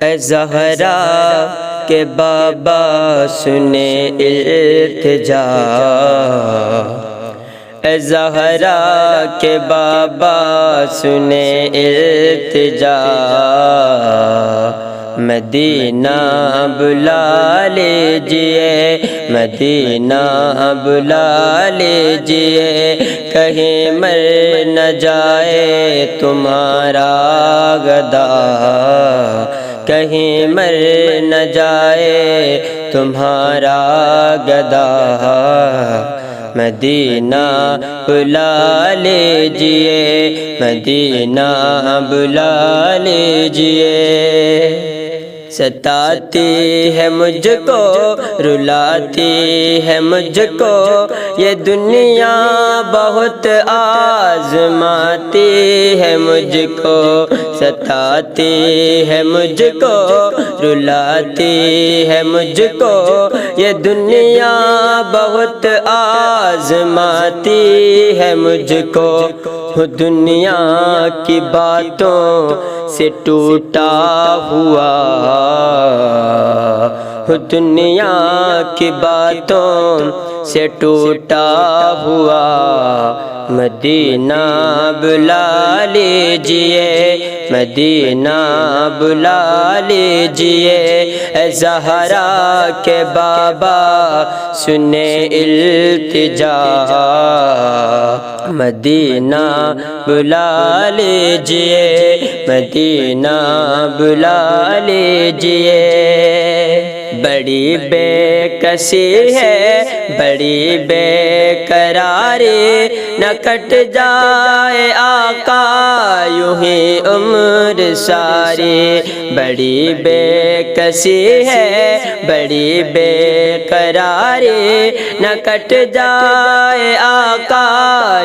اے زہرا کے بابا سنے التجا، اے زہرا کے بابا سنے التجا، مدینہ بلا لیجئے، مدینہ بلا لیجئے، کہیں مر نہ جائے تمہارا گدا، کہیں مر نہ جائے تمہارا گدا، مدینہ بلا لیجئے، مدینہ بلا لیجئے۔ ستاتی ہے مجھ کو، رلاتی ہے مجھ کو، یہ دنیا بہت آزماتی ہے مجھ کو، ستاتی ہے مجھ کو، رلاتی ہے مجھ کو، یہ دنیا بہت آزماتی ہے مجھ کو، دنیا کی باتوں سے ٹوٹا ہوا، دنیا کی باتوں سے ٹوٹا ہوا، مدینہ بلا لیجئے، مدینہ بلا لیجئے، اے زہرا کے بابا سنے التجا، مدینہ بلا لیجئے، مدینہ بلا لیجئے۔ بڑی بے کسی ہے، بڑی بے قراری، نہ کٹ جائے آقا یوں ہی عمر ساری، بڑی بے کسی ہے، بڑی بے قراری، نہ کٹ جائے آقا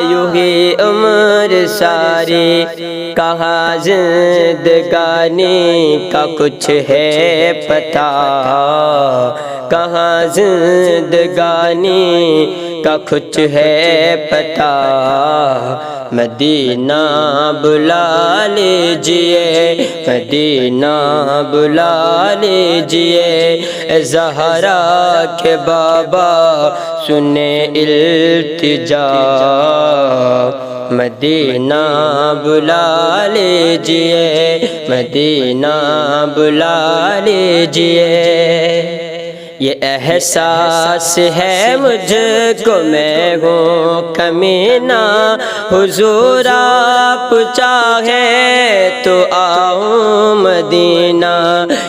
یوں ہی عمر ساری، کہاں زندگانی کا کچھ ہے پتہ، کہاں زندگانی کا کچھ ہے پتہ، مدینہ بلا لیجئے، مدینہ بلا لیجئے، اے زہرا کے بابا سنے التجا، مدینہ بلا لیجئے، مدینہ بلا لیجئے۔ یہ احساس ہے مجھ کو میں ہوں کمینہ، حضور آپ چاہے تو آؤں مدینہ،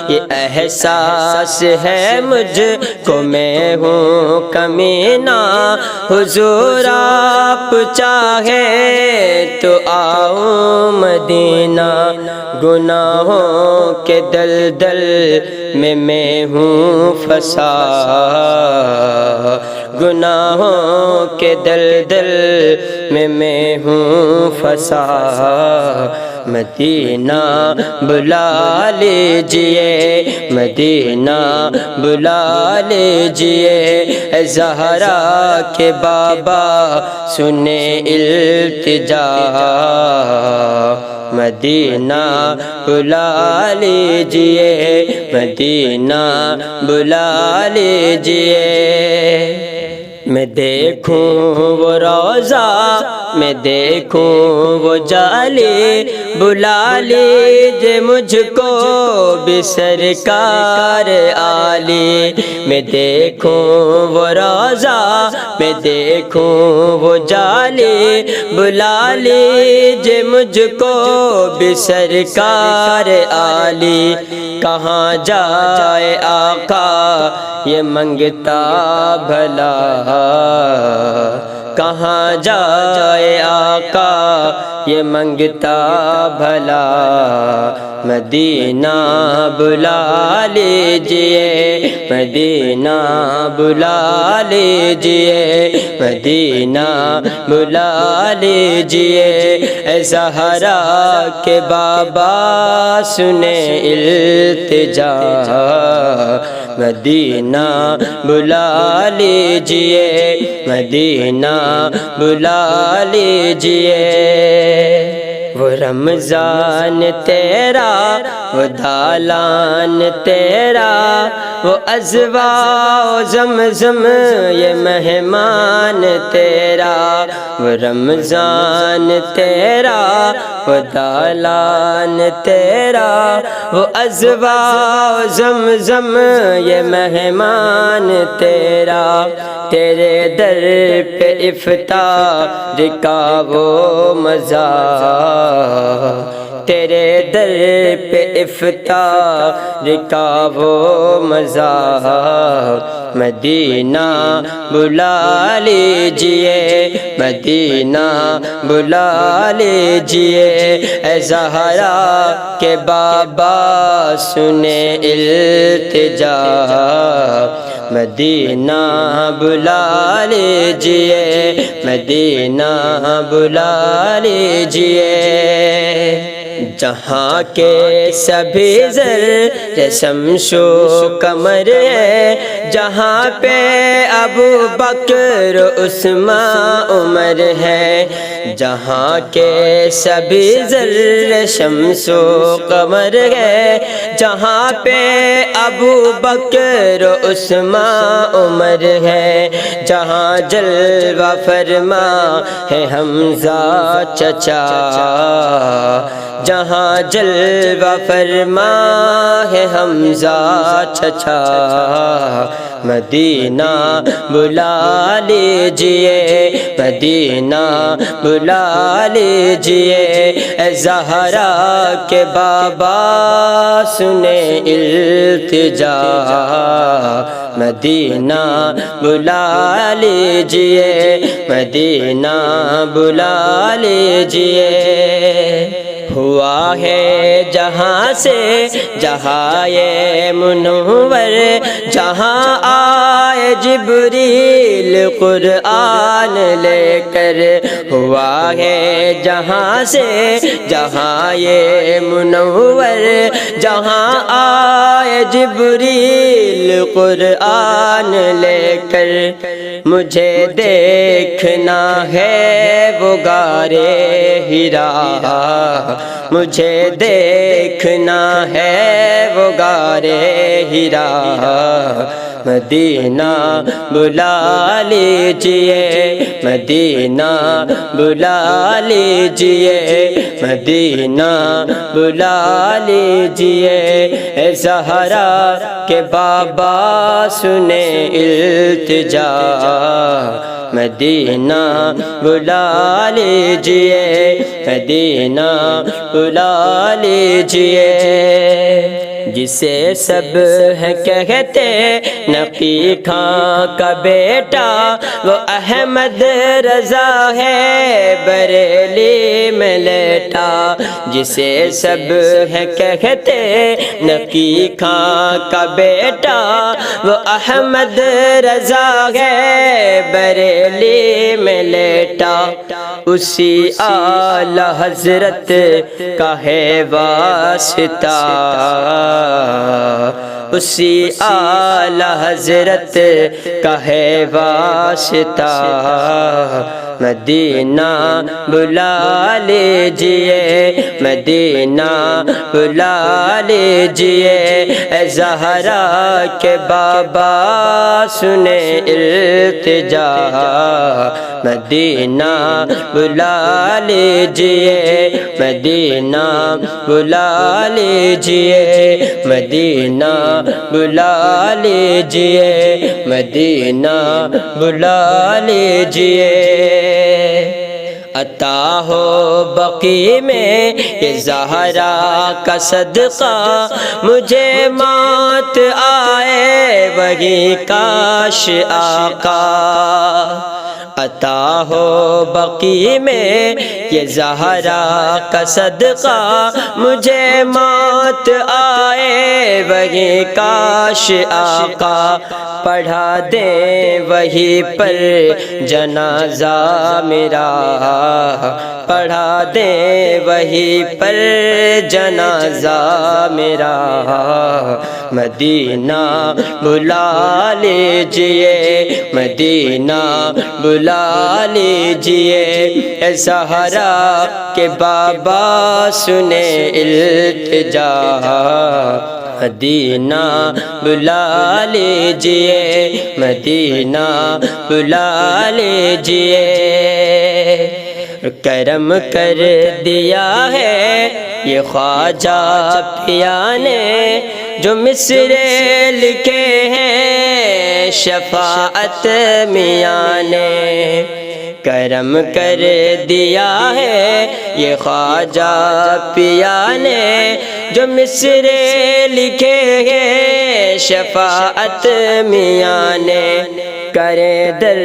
یہ احساس ہے مجھ کو میں ہوں کمینہ، حضور آپ چاہے تو آؤں مدینہ، گناہوں کے دلدل میں ہوں پھنسا، گناہوں کے دلدل میں ہوں پھنسا، مدینہ بلا لیجئے، مدینہ بلا لیجئے، اے زہرا کے بابا سنے التجا، مدینہ بلا لیجئے، مدینہ بلا لیجئے۔ میں دیکھوں وہ روضہ، میں دیکھوں وہ جالی، بلا لیجئے مجھ کو بھی سرکار عالی، میں دیکھوں وہ روضہ، میں دیکھوں وہ جالی، بلا لیجئے مجھ کو بھی سرکار عالی، کہاں جائے آقا یہ منگتا بھلا، کہاں جائے آقا یہ منگتا بھلا، مدینہ بلا لیجئے، مدینہ بلا لیجئے، مدینہ بلا لیجئے، اے زہرا کے بابا سنے التجا، مدینہ بلا لیجئے، مدینہ بلا لیجئے۔ وہ رمضان تیرا، وہ دالان تیرا، وہ ازواء و زمزم یہ مہمان تیرا، وہ رمضان تیرا، وہ دالان تیرا، وہ ازواء و زمزم یہ مہمان تیرا، تیرے در پہ افطار کا وہ مزہ، تیرے در پہ افطار کا وہ مزہ، مدینہ بلا لیجئے، مدینہ بلا لیجئے، اے زہرا کے بابا سنے التجا، مدینہ بلا لیجئے، مدینہ بلا لیجئے، جہاں کے سبھی زر شمس و قمر ہے، جہاں پہ ابو بکر عثمان عمر ہے، جہاں کے سبھی زر شمس و قمر ہے، جہاں پہ ابو بکر عثمان عمر ہے، جہاں جلوہ فرما ہے حمزہ چچا، جہاں جلوہ فرما ہے حمزہ چچا، مدینہ بلا لیجئے، مدینہ بلا لیجئے، اے زہرا کے بابا سنے التجا، مدینہ بلا لیجئے، مدینہ بلا لیجئے، ہوا ہے جہاں سے جہاں یہ منور، جہاں آئے جبریل قرآن لے کر، ہوا ہے جہاں سے جہاں یہ منور، جہاں آئے جبریل قرآن لے کر، مجھے دیکھنا ہے وہ غارِ ہرا، مجھے دیکھنا ہے وہ غارِ ہرا، مدینہ بلا لیجئے، مدینہ بلا لیجئے، مدینہ بلا لیجئے، اے زہرا کے بابا سنے التجا، مدینہ بلا لیجئے، مدینہ بلا لیجئے، جسے سب ہیں کہتے نقی خان کا بیٹا، وہ احمد رضا ہے بریلی میں لیٹا، جسے سب ہیں کہتے نقی خان کا بیٹا، وہ احمد رضا ہے بریلی میں لیٹا، اسی اعلی حضرت کا ہے واسطہ، اسی اعلی حضرت کا ہے واسطہ، مدینہ بلا لیجئے، مدینہ بلا لیجئے، اے زہرا کے بابا سنے التجا، مدینہ بلا لیجئے، مدینہ بلا لیجئے، مدینہ بلا لیجئے، مدینہ بلا لیجئے، عطا ہو بقی میں یہ زہرا کا صدقہ، مجھے موت آئے وہی کاش آقا، عطا ہو بقی میں یہ زہرا کا صدقہ، مجھے موت آئے وہی کاش آقا، پڑھا دیں وہی پر جنازہ میرا، پڑھا دیں وہی پر جنازہ میرا، مدینہ بلا لیجئے، مدینہ بلا لیجئے، اے زہرا کے بابا سنیں التجا، مدینہ بلا لیجئے، مدینہ بلا لیجئے۔ کرم کر دیا ہے یہ خواجہ پیا نے، جو مصرے لکھے ہیں شفاعت میاں نے۔ کرم کر دیا ہے یہ خواجہ پیا نے، جو مصرے لکھے ہیں شفاعت میاں نے۔ کرے در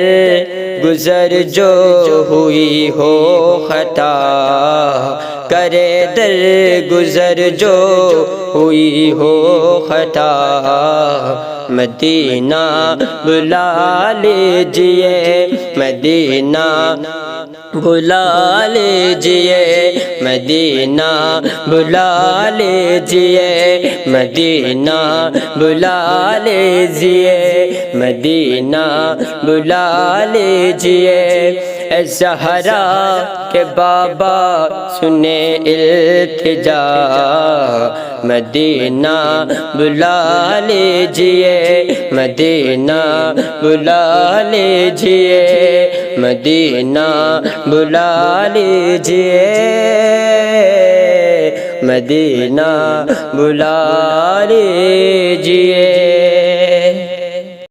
گزر جو ہوئی ہو خطا، کرے در گزر جو ہوئی ہو خطا، مدینہ بلا لیجئے، مدینہ بلا لیجئے، مدینہ بلا لیجئے، مدینہ بلا لیجئے، مدینہ بلا لیجئے۔ اے زہرا کے بابا سنیں التجا، مدینہ بلا لیجئے، مدینہ بلا لیجئے، مدینہ بلا لیجئے، مدینہ بلا لیجئے۔